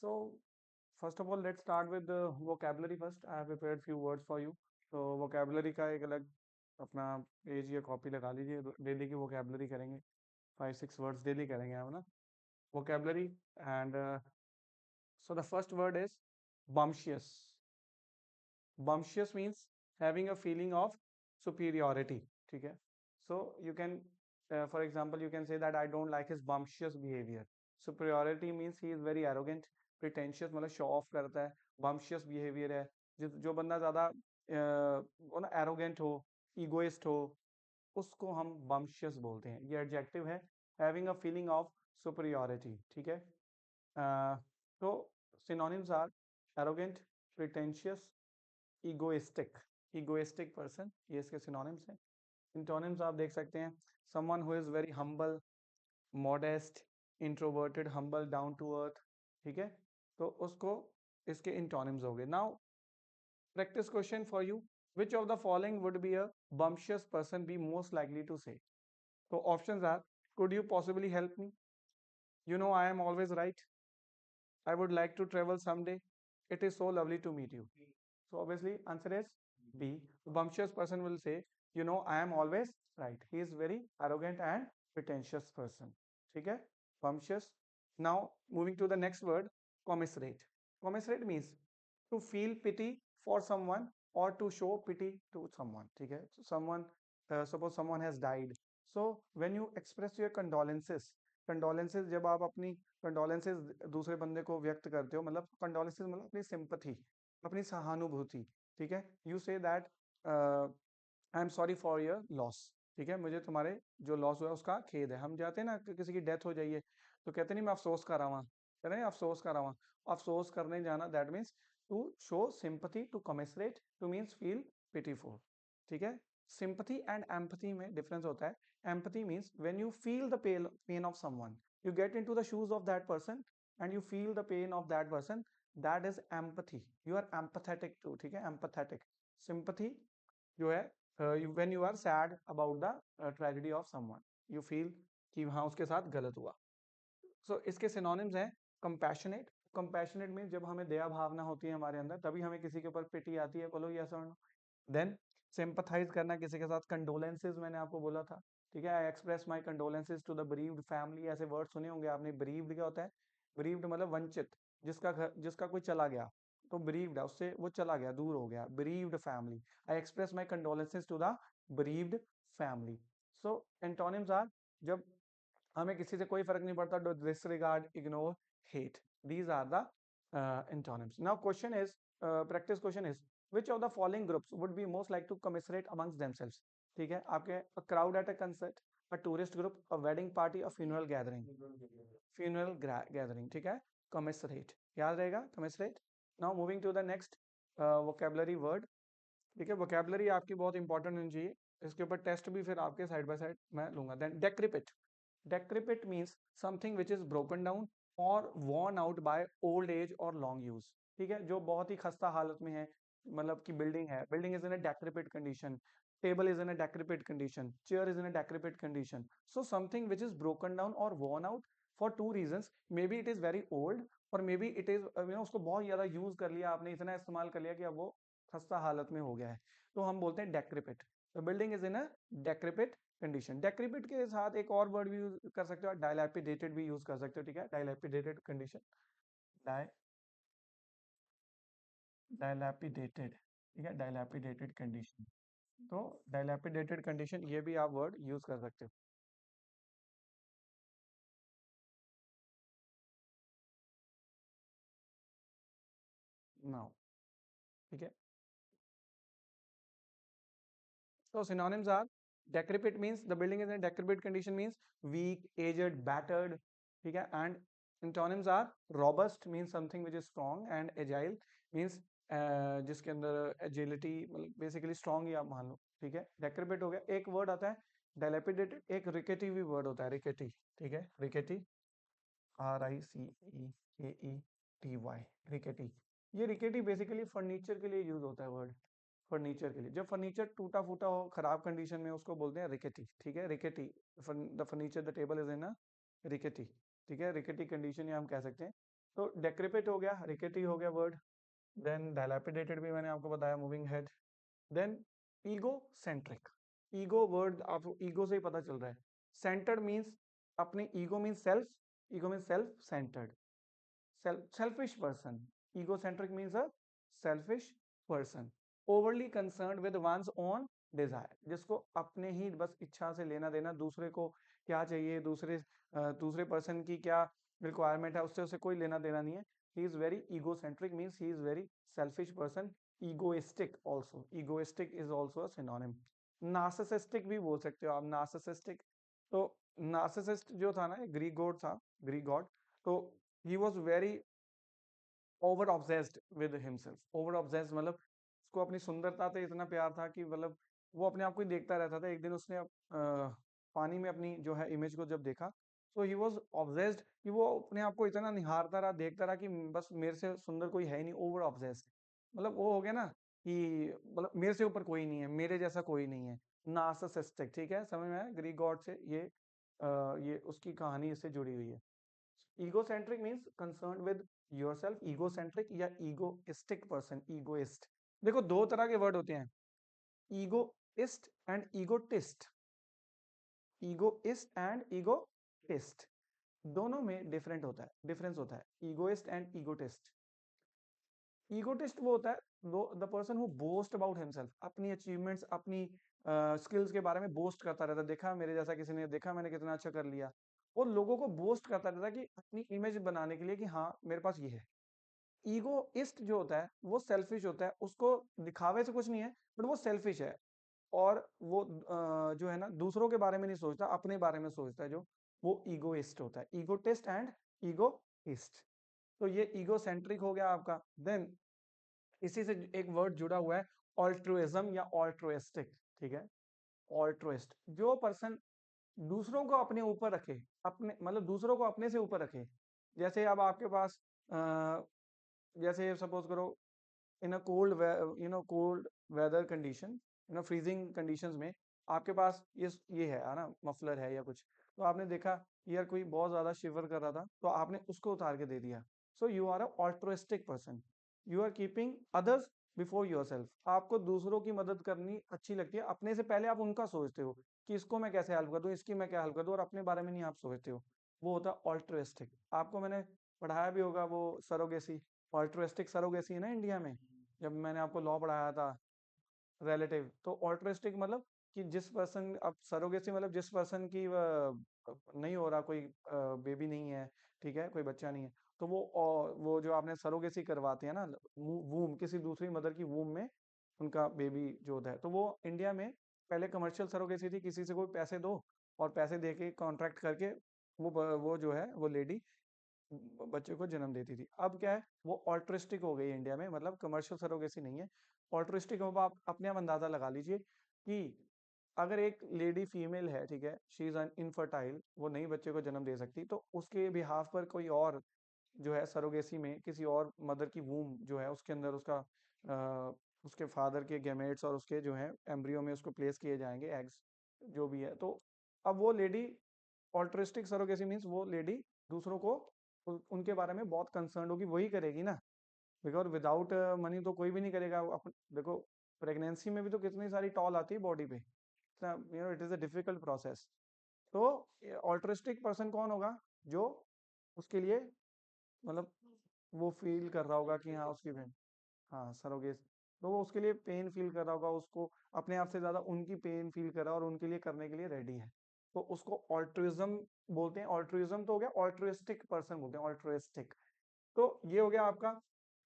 So first of all, let's start with the vocabulary first. I have prepared few words for you. तो vocabulary का एक अलग अपना page या copy लगा लीजिए, डेली की vocabulary करेंगे, 5-6 words डेली करेंगे हम ना vocabulary. And so the first word is bumptious. Bumptious means having a feeling of superiority. ठीक है? So you can, for example, you can say that I don't like his bumptious behavior. Superiority means he is very arrogant, pretentious, मतलब show off करता है. Bumptious behavior है जो बंदा ज़्यादा वो ना arrogant हो, egoist हो, उसको हम bumptious बोलते हैं. ये adjective है, having a feeling of superiority. ठीक है? तो synonyms are arrogant, pretentious, egoistic person, ये इसके synonyms हैं. Antonyms आप देख सकते हैं, someone who is very humble, modest, introverted, humble, down to earth. ठीक है? तो उसको इसके antonyms हो गए. Now practice question for you. Which of the following would be a bumptious person be most likely to say? So options are, could you possibly help me? You know I am always right. I would like to travel someday. It is so lovely to meet you. So obviously answer is B. The bumptious person will say, you know, I am always right. He is very arrogant and pretentious person. ठीक है? Bumptious. Now moving to the next word, commiserate. Commiserate means to feel pity for someone or to show pity to someone. ठीक है? So someone, suppose someone has died. So when you express your condolences जब आप अपनी condolences दूसरे बंदे को व्यक्त करते हो, मतलब कंडोलेंसेज मतलब अपनी सिंपथी, अपनी सहानुभूति. ठीक है? You say that I am sorry for your loss. ठीक है? मुझे तुम्हारे जो लॉस हुआ उसका खेद है. हम जाते हैं ना कि किसी की डेथ हो जाइए तो कहते नहीं मैं अफसोस कर रहा हूँ, कहते नहीं अफसोस कर रहा हूँ. अफसोस करने जाना, that means to show sympathy, to commiserate, to means feel pitiful. ठीक है? सिंपथी एंड एम्पथी में डिफरेंस होता है. Empathy means when you feel the pain of someone, you get into the shoes of that person and you feel the pain of that person, that is empathy. You are empathetic too. ठीक है? Empathetic. Sympathy जो है, when you are sad about the tragedy of someone, you feel कि हाँ उसके साथ गलत हुआ. So इसके synonyms हैं compassionate. Compassionate means जब हमें दया भावना होती है हमारे अंदर, तभी हमें किसी के ऊपर पिटी आती है. बोलो yes or no? Then sympathize करना किसी के साथ, condolences मैंने आपको बोला था. ठीक है? I express my condolences to the bereaved family. ऐसे वर्ड सुने होंगे आपने. bereaved क्या होता है? bereaved मतलब वंचित, जिसका कोई चला गया, तो bereaved है, उससे वो चला गया, दूर हो गया. bereaved family. I express my condolences to the bereaved family. So antonyms are, जब हमें किसी से कोई फर्क नहीं पड़ता, disregard, ignore, hate. These are the antonyms. Now question is, practice question is, which of the following groups would be most like to commiserate amongst themselves? ठीक है? आपके a crowd at a concert, a tourist group, a wedding party, a funeral gathering. Gathering. ठीक है? Commiserate. याद रहेगा commiserate. Now moving to the next vocabulary word. ठीक है? vocabulary आपकी बहुत इंपॉर्टेंट होनी चाहिए. इसके ऊपर टेस्ट भी फिर आपके साइड बाय साइड मैं लूंगा. Then decrepit. Decrepit means something which is broken down or worn out by old age or long use. ठीक है? जो बहुत ही खस्ता हालत में है, मतलब कि बिल्डिंग है, building is in a decrepit condition, table is in a decrepit condition, chair is in a decrepit condition. So something which is broken down or worn out for two reasons. Maybe it is very old or maybe it is, उसको बहुत ज्यादा use कर लिया आपने, इतना इस्तेमाल कर लिया कि अब वो खस्ता हालत में हो गया है, तो हम बोलते हैं decrepit. The building is in a decrepit condition. Decrepit के साथ एक और वर्ड भी यूज कर सकते हो, डायलैपिडेटेड भी यूज कर सकते हो. ठीक है? डायलैपिडेटेड कंडीशन, डायलैपिडेटेड. ठीक है? डायलैपिडेटेड कंडीशन. तो डायलैपिडेटेड कंडीशन, ये भी आप वर्ड यूज कर सकते हो. नाउ ठीक है? So synonyms are, decrepit means the building is in a decrepit condition, means weak, aged, battered. ठीक है? And antonyms are, robust means something which is strong, and agile means जिसके अंदर agility, मतलब basically strong ही आप मान लो. ठीक है? decrepit हो गया. एक word आता है dilapidated, एक rickety भी word होता है, rickety. ठीक है? rickety, RICEKETY, rickety. ये rickety बेसिकली फर्नीचर के लिए यूज होता है वर्ड. फर्नीचर के लिए, जब फर्नीचर टूटा फूटा हो, खराब कंडीशन में, उसको बोलते हैं रिकेटी. ठीक है? Rickety, the furniture, the table is in a rickety. ठीक है? रिकेटी कंडीशन ये हम कह सकते हैं. तो डेक्रेपिट हो गया, रिकेटी हो गया वर्ड, देन डायलैपिडेटेड भी मैंने आपको बताया, moving head, then egocentric. Ego word आपको ईगो से ही पता चल रहा है। सेंटर्ड मीन्स अपनी, ego means self, ego means self centred, selfish person. Egocentric means a selfish person. Overly concerned with one's own desire, जिसको अपने ही बस इच्छा से लेना देना, दूसरे को क्या चाहिए, दूसरे पर्सन की क्या रिक्वायरमेंट है, उससे उसे कोई लेना देना नहीं है. He is very egocentric means he is very selfish person. Egoistic also. Egoistic is also a synonym. Narcissistic भी बोल सकते हो आप, narcissistic. तो नार्सिसिस्ट जो था ना, ग्रीक गॉड था, ग्रीक गॉड, तो he was very over obsessed with himself. Over obsessed मतलब उसको अपनी सुंदरता से इतना प्यार था कि मतलब वो अपने आप को ही देखता रहता था। एक दिन उसने पानी में अपनी जो है इमेज को जब देखा, तो ही वाज ऑब्सेस्ड कि वो अपने आप को इतना निहारता रहा, देखता रहा कि बस मेरे से सुंदर कोई है ही नहीं। ओवर ऑब्सेस्ड मतलब वो हो गया ना कि मतलब मेरे से ऊपर कोई नहीं है, मेरे जैसा कोई नहीं है। नार्सिसिस्टिक, ठीक है, समझ में आया? ग्रीक गॉड से ये उसकी कहानी इससे जुड़ी हुई है। Egocentric means concerned with yourself, egocentric या egoistic person, egoist। देखो दो तरह के वर्ड होते हैं, egoist and egotist। egoist and egotist दोनों में डिफरेंट होता है, डिफरेंस होता है। egoist and egotist, ईगोटिस्ट वो होता है the person who boast about himself, अपनी अचीवमेंट्स, अपनी स्किल्स के बारे में बोस्ट करता रहता है। देखा मेरे जैसा किसी ने, देखा मैंने कितना अच्छा कर लिया। और लोगों को बोस्ट करता रहता है कि अपनी इमेज बनाने के लिए कि हाँ मेरे पास ये है। ईगोइस्ट जो होता है वो सेल्फिश होता है, उसको दिखावे से कुछ नहीं है, बट वो सेल्फिश है। और वो जो है ना दूसरों के बारे में नहीं सोचता, अपने बारे में सोचता है, जो वो ईगोइस्ट होता है। Egotist and egoist. तो ये ईगोसेंट्रिक हो गया आपका। देन इसी से एक वर्ड जुड़ा हुआ है, ऑल्ट्रुइज्म या ऑल्ट्रुइस्टिक, ठीक है। ऑल्ट्रुइस्ट जो पर्सन दूसरों को अपने ऊपर रखे, अपने मतलब दूसरों को अपने से ऊपर रखे। जैसे अब आपके पास जैसे सपोज करो in a cold cold weather condition, freezing conditions में आपके पास ये है ना, मफलर है या कुछ, तो आपने देखा यार कोई बहुत ज्यादा शिवर कर रहा था, तो आपने उसको उतार के दे दिया। So you are a altruistic person, you are keeping others before yourself. आपको दूसरों की मदद करनी अच्छी लगती है, अपने से पहले आप उनका सोचते हो कि इसको मैं कैसे हेल्प कर दूं, इसकी मैं क्या हेल्प कर दूं, और अपने बारे में नहीं आप सोचते हो। वो होता है ऑल्ट्रुइस्टिक। आपको मैंने पढ़ाया भी होगा वो सरोगेसी, ऑल्ट्रुइस्टिक सरोगेसी है ना इंडिया में, जब मैंने आपको लॉ पढ़ाया था रिलेटिव। तो ऑल्ट्रुइस्टिक मतलब कि जिस पर्सन, अब सरोगेसी मतलब जिस पर्सन की नहीं हो रहा, कोई बेबी नहीं है, ठीक है, कोई बच्चा नहीं है, तो वो जो आपने सरोगेसी करवाते हैं ना, वूम, किसी दूसरी मदर की वूम में उनका बेबी जो होता है, तो वो इंडिया में पहले कमर्शियल सरोगेसी थी। किसी से कोई पैसे दो और पैसे दे के कॉन्ट्रैक्ट करके वो जो है वो लेडी बच्चे को जन्म देती थी। अब क्या है, वो ऑल्ट्रिस्टिक हो गई इंडिया में, मतलब कमर्शियल सरोगेसी नहीं है, ऑल्ट्रिस्टिक हो। आप अपने आप अंदाजा लगा लीजिए कि अगर एक लेडी फीमेल है, ठीक है, शी इज इनफर्टाइल, वो नई बच्चे को जन्म दे सकती, तो उसके बिहाफ पर कोई और जो है सरोगेसी में किसी और मदर की वूम जो है उसके अंदर उसके फादर के गैमेट्स और उसके जो है एम्ब्रियो में उसको प्लेस किए जाएंगे, एग्स जो भी है। तो अब वो लेडी, ऑल्ट्रिस्टिक सरोगेसी मीन्स वो लेडी दूसरों को उनके बारे में बहुत कंसर्न होगी, वही करेगी ना, बिकॉज विदाउट मनी तो कोई भी नहीं करेगा। देखो प्रेगनेंसी में भी तो कितनी सारी टॉल आती है बॉडी पे, it is a difficult process. तो ऑल्ट्रिस्टिक पर्सन कौन होगा, जो उसके लिए मतलब वो फील कर रहा होगा कि हाँ उसकी बहन, हाँ सरोगेट, तो वो उसके लिए पेन फील कर रहा होगा, उसको अपने आप से ज्यादा उनकी पेन फील कर रहा है और उनके लिए करने के लिए रेडी है, तो उसको ऑल्ट्रुइज्म बोलते हैं। ऑल्ट्रुइज्म तो हो गया, ऑल्ट्रुइस्टिक पर्सन बोलते हैं, ऑल्ट्रुइस्टिक। तो ये हो गया आपका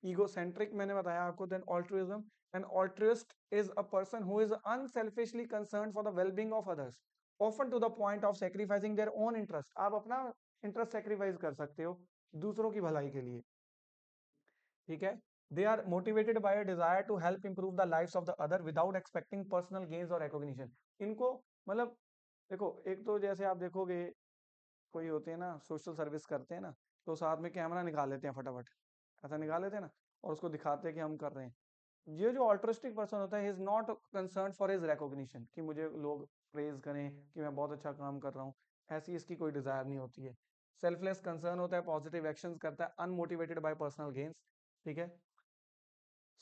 ईगोसेंट्रिक, मैंने बताया आपको। Then altruism, an altruist is a person who is unselfishly concerned for the wellbeing of others, often to the point of sacrificing their own interest. आप अपना इंटरेस्ट सैक्रिफाइस कर सकते हो दूसरों की भलाई के लिए, ठीक है। They are motivated by a desire to help improve the lives of the other without expecting personal gains और रिकॉग्निशन। इनको मतलब देखो, एक तो जैसे आप देखोगे कोई होते हैं ना सोशल सर्विस करते हैं ना, तो साथ में कैमरा निकाल लेते हैं फटाफट, ऐसा निकाल लेते हैं ना, और उसको दिखाते हैं कि हम कर रहे हैं। ये जो ऑल्ट्रिस्टिक पर्सन होता है, he is not concern for his recognition, कि मुझे लोग प्रेज करें कि मैं बहुत अच्छा काम कर रहा हूँ, ऐसी इसकी कोई डिजायर नहीं होती है। सेल्फलेस कंसर्न होता है, पॉजिटिव एक्शंस करता है, अनमोटिवेटेड बाय पर्सनल गेन्स, ठीक है।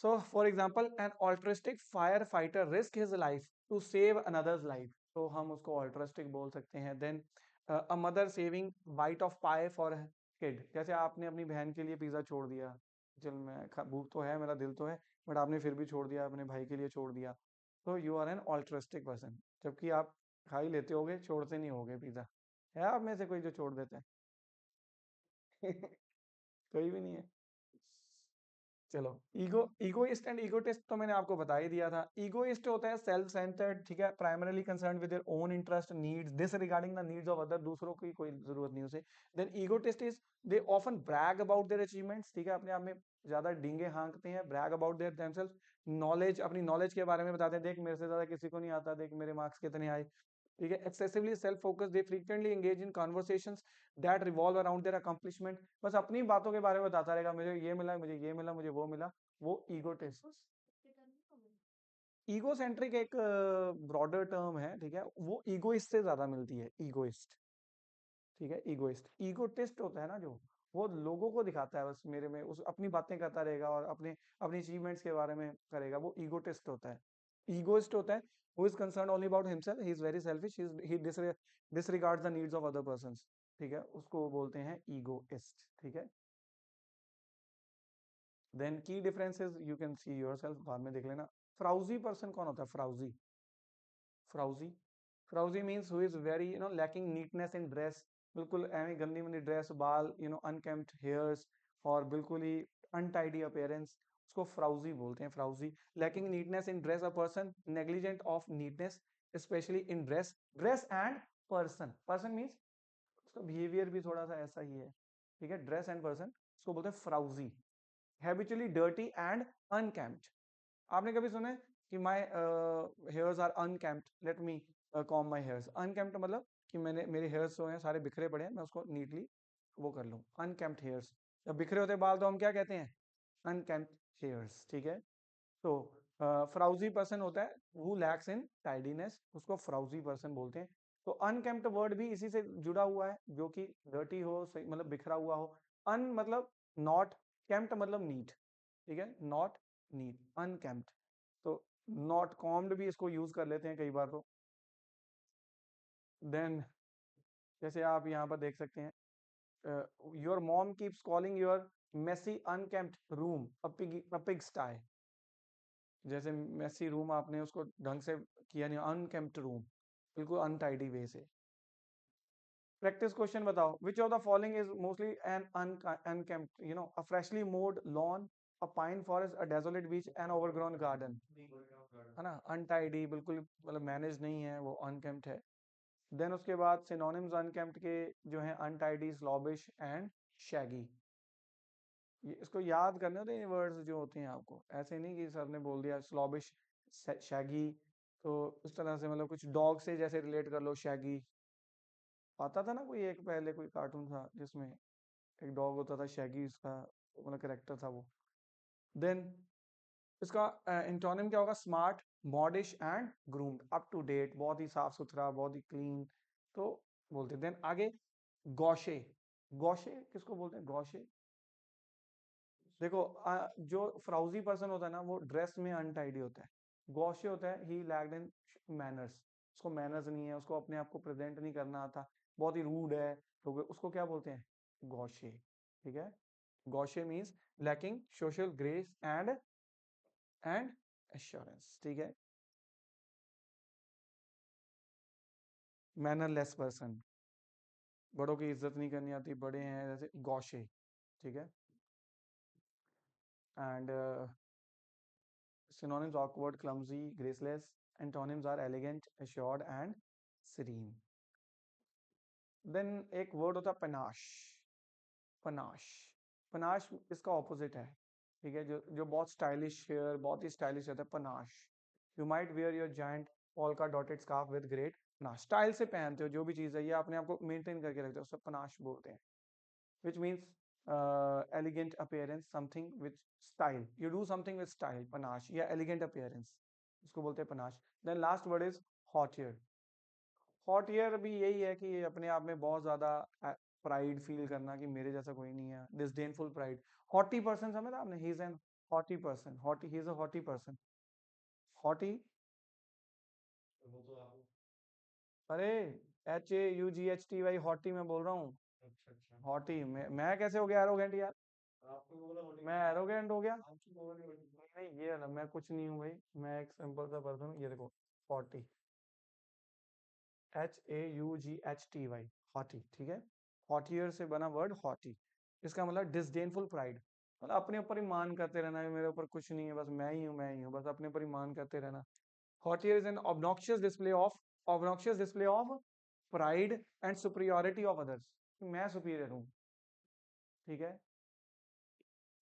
So, for example, an altruistic firefighter risk his life to save another's life. तो हम उसको altruistic बोल सकते हैं. Then a mother saving bite of pie for a kid. जैसे आपने अपनी बहन के लिए पिज्जा छोड़ दिया, चल मैं भूख तो है, मेरा दिल तो है, बट आपने फिर भी छोड़ दिया, अपने भाई के लिए छोड़ दिया, तो you are an altruistic person. जबकि आप खा ही लेते होगे, छोड़ते नहीं होगे पिज्जा. है आप में से कोई जो छोड़ देता है? कोई भी नहीं है. चलो, ईगोइस्ट एंड ईगोटिस्ट तो मैंने आपको बता ही दिया था. ईगोइस्ट होता है सेल्फ सेंटर्ड, ठीक है, primarily concerned with their own interest, needs, disregarding the needs of other, दूसरों की कोई जरूरत नहीं उसे. Then egotist is they often brag about their achievements, ठीक है, अपने आप में ज्यादा डींगे हाँकते हैं. Brag about their themselves, knowledge, अपनी नॉलेज के बारे में बताते हैं, देख मेरे से ज्यादा किसी को नहीं आता, देख मेरे मार्क्स कितने आए, ठीक है. Excessively self focus, they frequently engage in conversations that revolve around their accomplishment. बस अपनी बातों के बारे में बताता रहेगा, मुझे ये मिला, मुझे ये मिला, मुझे वो मिला. वो ईगोटिस्ट. ईगोसेंट्रिक एक ब्रॉडर टर्म है, ठीक है, वो ईगोइस्ट से ज्यादा मिलती है. ईगोइस्ट, ठीक है, ईगोइस्ट. ईगोटिस्ट होता है ना जो, वो लोगों को दिखाता है, बस मेरे में उस अपनी बातें करता रहेगा और अपने अपनी अचीवमेंट्स के बारे में करेगा, वो ईगोटिस्ट होता है. ईगोइस्ट होता है who is concerned only about himself, he is very selfish, he disregards the needs of other persons, ठीक है, उसको बोलते हैं ईगोइस्ट, ठीक है. देन की differences you can see yourself, बाद में देख लेना. फ्राउजी पर्सन कौन होता है? Frowsy, frowsy, frowsy means who is very lacking neatness in dress, बिल्कुल ऐसी गंदी मंदी ड्रेस, बाल अनकेम्प्ड हेयर्स, और बिल्कुल ही अनटाइडी अपीयरेंस, उसको फ्राउजी बोलते हैं. Frowsy, lacking neatness in dress, a person negligent of neatness specially in dress, dress and person. Person means उसका बिहेवियर भी थोड़ा सा ऐसा ही है, ठीक है. ड्रेस एंड पर्सन, उसको बोलते हैं frowsy. Habitually dirty and unkempt. आपने कभी सुना है कि my hairs are unkempt, let me comb my hairs? Unkempt मतलब कि मैंने, मेरे हेयर्स जो हैं सारे बिखरे पड़े हैं, मैं उसको नीटली वो कर लूं. अनकेम्प्ड हेयर्स. जब बिखरे होते बाल तो हम क्या कहते हैं? अनकेम्प्ड हेयर्स, ठीक है. तो फ्राउजी पर्सन होता है हु लैक्स इन टाइडीनेस, उसको फ्राउजी पर्सन बोलते हैं. तो अनकेम्प्ड वर्ड भी इसी से जुड़ा हुआ है, जो कि डर्टी हो, मतलब बिखरा हुआ हो. अन मतलब नॉट, केम्प्ड मतलब नीट, ठीक है, नॉट नीट, अनकेम्प्ड. तो नॉट कॉम्ड भी इसको यूज कर लेते हैं कई बार तो. देन जैसे आप यहाँ पर देख सकते हैं, your mom keeps calling your messy unkempt room a pig sty. जैसे मेसी रूम, आपने उसको ढंग से किया नहीं, अनकेम्प्ड रूम, बिल्कुल अनटाइडी वे से. प्रैक्टिस क्वेश्चन बताओ. Which of the following is mostly an unkempt, a freshly mowed lawn, a pine forest, a desolate beach, an overgrown garden. है ना, अनटाइडी, बिल्कुल मतलब मैनेज नहीं है, वो अनकेम्प्ड है. देन उसके बाद सिनोनिम्स अनकेम्प्ड के जो है, अनटाइडी, स्लॉबिश एंड शैगी. ये इसको याद करने होते हैं वर्ड्स जो होते हैं आपको, ऐसे नहीं कि सर ने बोल दिया स्लॉबिश, शैगी, तो उस तरह से मतलब कुछ डॉग से जैसे रिलेट कर लो. शैगी आता था ना, कोई एक पहले कोई कार्टून था जिसमें एक डॉग होता था शैगी, उसका मतलब करेक्टर था वो. देन इसका इंटोनिम क्या होगा? Smart, modish and groomed, up to date, बहुत ही साफ सुथरा, बहुत ही क्लीन, तो बोलते. देन आगे गौशे. गौशे किसको बोलते हैं? गौशे, देखो जो फ्राउजी पर्सन होता है ना, वो ड्रेस में अनटाइडी होता है. गौशे होता है ही लैक्ड इन मैनर्स, उसको मैनर्स नहीं है, उसको अपने आप को प्रेजेंट नहीं करना आता, बहुत ही रूड है, तो उसको क्या बोलते हैं? गौशे, ठीक है. Gauche means lacking social grace and assurance, ठीक है. मैनरलेस पर्सन, बड़ों की इज्जत नहीं करनी आती, बड़े हैं जैसे गौशे, ठीक है. And synonyms: awkward, clumsy, graceless. Antonyms are elegant, assured and serene. Then एक वर्ड होता है पनाश. पनाश, पनाश इसका ऑपोजिट है, ठीक है, जो जो बहुत स्टाइलिश हेयर, बहुत ही स्टाइलिश रहता है, panache. You might wear your giant polka dotted scarf with great panache. Style से पहनते हो जो भी चीज है, ये अपने आप को मेंटेन करके रखते हो, उसको पनाश बोलते हैं. which means elegant appearance, something with style, you do something with style, panache या elegant appearance, इसको बोलते हैं panache. Then last word is hot air. Hot air भी यही है कि अपने आप में बहुत ज्यादा प्राइड फील करना कि मेरे जैसा कोई नहीं है, डिसडेनफुल प्राइड। हॉटी पर्सन समझ आपने, he is an haughty person, haughty, he is a haughty person. Haughty, अरे HAUGHTY, हॉटी मैं बोल रहा हूँ। हॉटी, मैं कैसे हो गया एरोगेंट यार? मैं एरोगेंट हो गया? नहीं नहीं, ये ना, मैं कुछ नहीं हूँ भाई, मैं एक सिंपल सा पर्सन हूँ, ये देखो। हॉटी, HAUGHTY, हॉटी, ठीक है। हॉटियर से बना वर्ड हॉटी, इसका मतलब डिसडेनफुल प्राइड, मतलब अपने ऊपर ही मान करते रहना है, मेरे ऊपर कुछ नहीं है, बस मैं ही हूँ, मैं ही हूँ, बस अपने ऊपर ही मान करते रहना। Hauteur is an obnoxious display of pride and superiority of others, मैं सुपीरियर हूँ, ठीक है।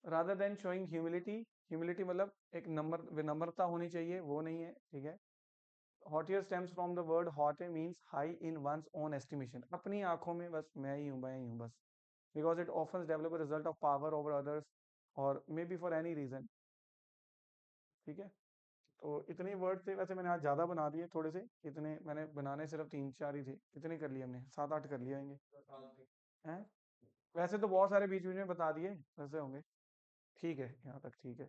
rather than showing humility मतलब एक विनम्रता होनी चाहिए, वो नहीं है, ठीक है। hauteur stems from the word haute, means high in one's own estimation, अपनी आंखों में बस मैं ही हूँ, मैं ही हूँ बस, because it often develop a result of power over others or maybe for any reason, ठीक है। तो इतने वर्ड थे, वैसे मैंने आज ज्यादा बना दिए थोड़े से, इतने मैंने बनाने सिर्फ 3-4 ही थे, कितने कर लिए हमने, 7-8 कर लिए होंगे हैं। वैसे तो बहुत सारे बीच बीच में बता दिए, वैसे होंगे। ठीक है, यहाँ तक ठीक है।